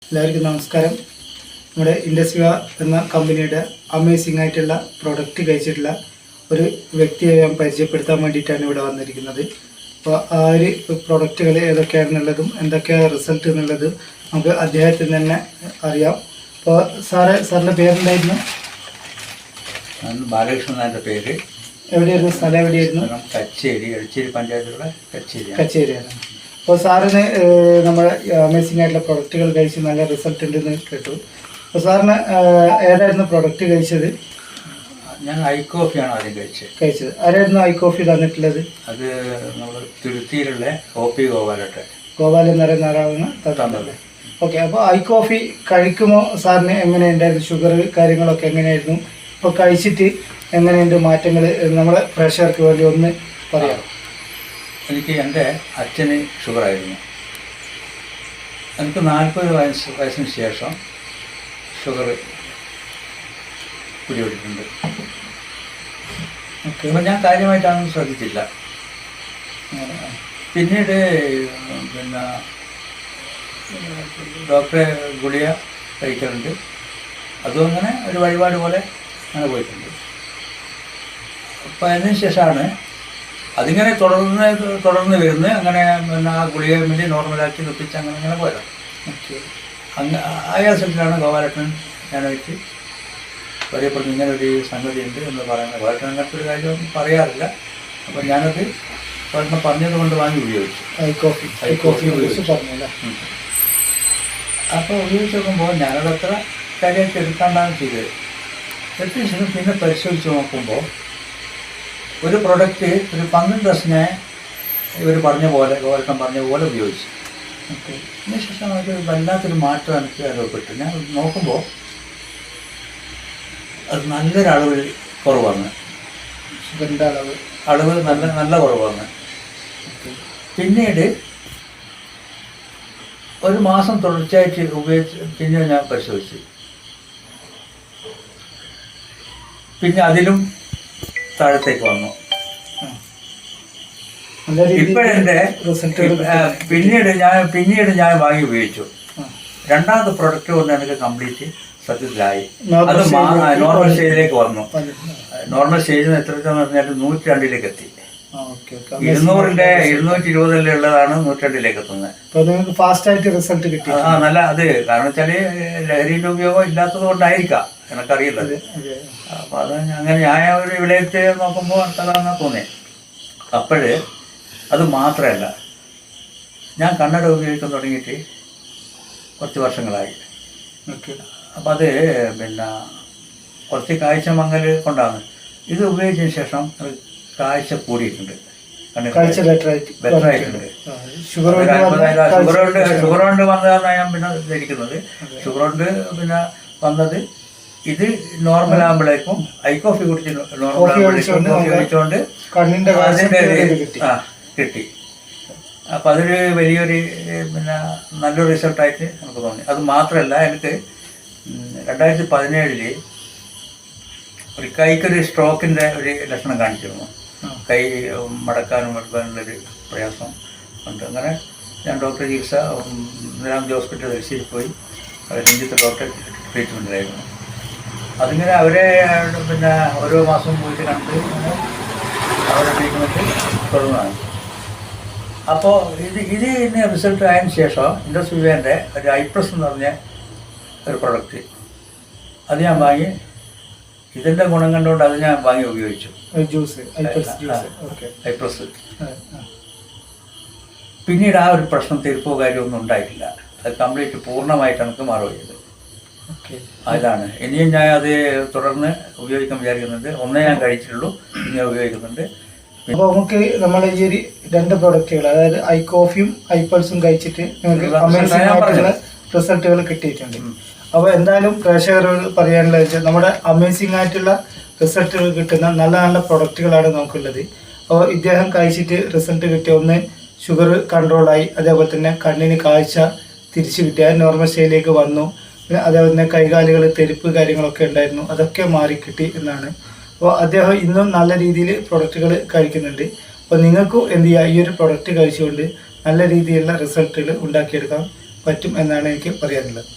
എല്ലാവർക്കും നമസ്കാരം. നമ്മുടെ ഇൻഡസ്വിവ എന്ന കമ്പനിയുടെ അമേസിംഗ് ആയിട്ടുള്ള പ്രൊഡക്റ്റ് കഴിച്ചിട്ടുള്ള ഒരു വ്യക്തിയെ ഞാൻ പരിചയപ്പെടുത്താൻ വേണ്ടിയിട്ടാണ് ഇവിടെ വന്നിരിക്കുന്നത്. അപ്പോൾ ആ ഒരു പ്രൊഡക്റ്റുകൾ ഏതൊക്കെയാണെന്നുള്ളതും എന്തൊക്കെയാണ് റിസൾട്ട് എന്നുള്ളതും നമുക്ക് അദ്ദേഹത്തിന് തന്നെ അറിയാം. അപ്പോൾ സാറിൻ്റെ പേരെന്തായിരുന്നു? ബാലകൃഷ്ണൻ എൻ്റെ പേര്. എവിടെയായിരുന്നു സ്ഥലം? എവിടെയായിരുന്നു? കച്ചേരി, എടച്ചേരി പഞ്ചായത്തിലുള്ള കച്ചേരിയാണ്. അപ്പോൾ സാറിന് നമ്മുടെ അമേസിംഗ് ആയിട്ടുള്ള പ്രൊഡക്റ്റുകൾ കഴിച്ച് നല്ല റിസൾട്ട് ഉണ്ടെന്ന് കേട്ടു. അപ്പോൾ സാറിന് ഏതായിരുന്നു പ്രൊഡക്റ്റ് കഴിച്ചത്? ഞാൻ ഐ കോഫിയാണ് ആദ്യം കഴിച്ചത്. ആരായിരുന്നു ഐ കോഫി തന്നിട്ടുള്ളത്? അത് നമ്മൾ തിരുത്തിയിലുള്ള ഗോപാലൻ എന്ന് പറയുന്ന ആളാണ് തന്നത്. ഓക്കെ. അപ്പോൾ ഐ കോഫി കഴിക്കുമ്പോൾ സാറിന് എങ്ങനെയുണ്ടായിരുന്നു? ഷുഗർ കാര്യങ്ങളൊക്കെ എങ്ങനെയായിരുന്നു? ഇപ്പോൾ കഴിച്ചിട്ട് എങ്ങനെയുണ്ട് മാറ്റങ്ങൾ? നമ്മുടെ പ്രേക്ഷകർക്ക് വേണ്ടി ഒന്ന് പറയാം. എനിക്ക് എൻ്റെ അച്ഛന് ഷുഗറായിരുന്നു. എനിക്ക് 40 വയസ്സിന് ശേഷം ഷുഗർ പിടിപെട്ടിട്ടുണ്ട്. അപ്പം ഞാൻ കാര്യമായിട്ടൊന്നും ശ്രദ്ധിച്ചില്ല. പിന്നീട് ഡോക്ടറെ ഗുളിക കഴിക്കലുണ്ട്. അതും അങ്ങനെ ഒരു വഴിപാട് പോലെ അങ്ങനെ പോയിട്ടുണ്ട്. അപ്പം അതിന് ശേഷമാണ് അതിങ്ങനെ തുടർന്ന് വരുന്നത്. അങ്ങനെ ആ ഗുളിക വേണ്ടി നോർമലാക്കി നിർത്തിച്ച് അങ്ങനെ പോയത്. ആ അവസരത്തിലാണ് ഗോപാലകൃഷ്ണൻ ഞാൻ വെച്ച് പറയപ്പെടുന്നത് ഇങ്ങനെ ഒരു സംഗതി ഉണ്ട് എന്ന് പറയുന്നത്. ഗോപാലകൃഷ്ണൻ അങ്ങനത്തെ ഒരു കാര്യം പറയാറില്ല. അപ്പം ഞാനത് പറഞ്ഞത് കൊണ്ട് വാങ്ങി ഉപയോഗിച്ചു. ഐ കോഫി ഉപയോഗിച്ചു. അപ്പോൾ ഉപയോഗിച്ച് നോക്കുമ്പോൾ ഞാനതത്ര കാര്യമായിട്ട് എടുക്കാണ്ടാണ് ചെയ്തത്. എടുത്തതിന് ശേഷം പിന്നെ പരിശോധിച്ച് നോക്കുമ്പോൾ ഒരു പ്രൊഡക്റ്റ് ഒരു 12 ദിവസത്തിനെ ഇവർ പറഞ്ഞ പോലെ ഉപയോഗിച്ചു. അതിനുശേഷം അതൊരു വല്ലാത്തൊരു മാറ്റം എനിക്ക് അനുഭവപ്പെട്ടു. ഞാൻ നോക്കുമ്പോൾ അത് നല്ലൊരളവ് കുറവാണ്. ഷുഗറിൻ്റെ അളവ് നല്ല കുറവാണ്. പിന്നീട് ഒരു മാസം തുടർച്ചയായിട്ട് ഉപയോഗിച്ച് പിന്നെ ഞാൻ പരിശോധിച്ചു. പിന്നെ അതിലും താഴത്തേക്ക് വന്നു. ഇപ്പോഴെൻ്റെ പിന്നീട് ഞാൻ വാങ്ങി ഉപയോഗിച്ചു. രണ്ടാമത്തെ പ്രൊഡക്റ്റ് കൊണ്ട് എനിക്ക് കംപ്ലീറ്റ് സത്യത്തിലായി. അത് നോർമൽ സ്റ്റേജിലേക്ക് വന്നു. നോർമൽ സ്റ്റേജിൽ എത്ര പറഞ്ഞാൽ 102 എത്തി. 220 ഉള്ളതാണ് 102 എത്തുന്നത്. ഫാസ്റ്റ് ആയിട്ട് റിസൾട്ട് കിട്ടി. നല്ല അത് കാരണം വെച്ചാൽ ലഹരിയുടെ ഉപയോഗം ഇല്ലാത്തത് കൊണ്ടായിരിക്കാം, എനിക്കറിയില്ലത്. അപ്പം അത് അങ്ങനെ ഞാൻ ഒരു വിലയിരുത്തി നോക്കുമ്പോൾ അതാണെന്ന് തോന്നി. അപ്പോഴ് അത് മാത്രമല്ല, ഞാൻ കണ്ണട ഉപയോഗിക്കാൻ തുടങ്ങിയിട്ട് കുറച്ച് വർഷങ്ങളായി. അപ്പം അത് കുറച്ച് കാഴ്ച മങ്ങൽ കൊണ്ടാണ്. ഇത് ഉപയോഗിച്ചതിന് ശേഷം കാഴ്ച കൂടിയിട്ടുണ്ട്, ബെറ്റർ ആയിട്ടുണ്ട്. ഷുഗർ കൊണ്ട് വന്നതാണ് ഞാൻ പിന്നെ ധരിക്കുന്നത്. ഷുഗർ കൊണ്ട് വന്നത് ഇത് നോർമൽ ആകുമ്പോഴേക്കും ഐ കോഫി കുടിച്ച് നോർമൽ കുടിച്ചുകൊണ്ട് കിട്ടി. അപ്പം അതൊരു വലിയൊരു നല്ലൊരു റിസൾട്ടായിട്ട് നമുക്ക് തോന്നി. അത് മാത്രമല്ല, എനിക്ക് 2017 ഒരു കൈക്കൊരു സ്ട്രോക്കിൻ്റെ ഒരു ലക്ഷണം കാണിച്ചിരുന്നു. കൈ മടക്കാനും എടുക്കാനുള്ളൊരു പ്രയാസം ഉണ്ട്. അങ്ങനെ ഞാൻ ഡോക്ടറെ ചികിത്സ ഇന്ദിരാഗാന്ധി ഹോസ്പിറ്റൽ തലശ്ശേരി പോയി. അവിടെ രഞ്ജിത്ത് ഡോക്ടറെ ട്രീറ്റ്മെൻറ്റിലായിരുന്നു. അതിങ്ങനെ അവരെ ഓരോ മാസം പോയിട്ട് കണ്ട് അവരുടെ ട്രീറ്റ്മെൻറ്റ് തുടങ്ങുന്നതാണ്. അപ്പോൾ ഇതിന് റിസൾട്ട് ആയതിനു ശേഷം ഇൻഡസ്വിവേൻ്റെ ഒരു ഐപ്ലസ് എന്ന് പറഞ്ഞ ഒരു പ്രൊഡക്റ്റ് അത് ഞാൻ വാങ്ങി. ഇതിൻ്റെ ഗുണം കണ്ടുകൊണ്ട് അത് ഞാൻ വാങ്ങി ഉപയോഗിച്ചു. ഐപ്ലസ്. പിന്നീട് ആ ഒരു പ്രശ്നം തീർപ്പോ കാര്യമൊന്നും ഉണ്ടായിട്ടില്ല. അത് കംപ്ലീറ്റ് പൂർണ്ണമായിട്ട് എനിക്ക് മാറുകയത്. അതാണ്. ഇനിയും ഞാൻ അത് തുടർന്ന് ഉപയോഗിക്കാൻ വിചാരിക്കുന്നുണ്ട്. ഒന്നേ ഞാൻ കഴിച്ചിട്ടുള്ളൂ, ഇനി ഉപയോഗിക്കുന്നുണ്ട്. അപ്പോൾ നമുക്ക് നമ്മൾ ഈ ഒരു 2 പ്രൊഡക്റ്റുകൾ, അതായത് ഐ കോഫിയും ഐപ്പൾസും കഴിച്ചിട്ട് നിങ്ങൾക്ക് അമേസിംഗ് ആയിട്ടുള്ള റിസൾട്ടുകൾ കിട്ടിയിട്ടുണ്ട്. അപ്പോൾ എന്തായാലും പ്രേക്ഷകരോട് പറയാനുള്ള വെച്ചാൽ നമ്മുടെ അമേസിംഗ് ആയിട്ടുള്ള റിസൾട്ടുകൾ കിട്ടുന്ന നല്ല നല്ല പ്രൊഡക്റ്റുകളാണ് നമുക്കുള്ളത്. അപ്പോൾ ഇദ്ദേഹം കഴിച്ചിട്ട് റിസൾട്ട് കിട്ടിയ ഒന്ന് ഷുഗർ കൺട്രോളായി, അതേപോലെ തന്നെ കണ്ണിന് കാഴ്ച തിരിച്ചു കിട്ടിയ നോർമൽ സ്റ്റേജിലേക്ക് വന്നു. അതേപോലെ തന്നെ കൈകാലുകൾ തെരുപ്പ് കാര്യങ്ങളൊക്കെ ഉണ്ടായിരുന്നു, അതൊക്കെ മാറിക്കിട്ടി എന്നാണ്. അപ്പോൾ അദ്ദേഹം ഇന്നും നല്ല രീതിയിൽ പ്രൊഡക്റ്റുകൾ കഴിക്കുന്നുണ്ട്. അപ്പോൾ നിങ്ങൾക്കും എന്ത് ചെയ്യുക, ഈ ഒരു പ്രൊഡക്റ്റ് കഴിച്ചുകൊണ്ട് നല്ല രീതിയിലുള്ള റിസൾട്ടുകൾ ഉണ്ടാക്കിയെടുക്കാം. പറ്റും എന്നാണ് എനിക്ക് പറയാനുള്ളത്.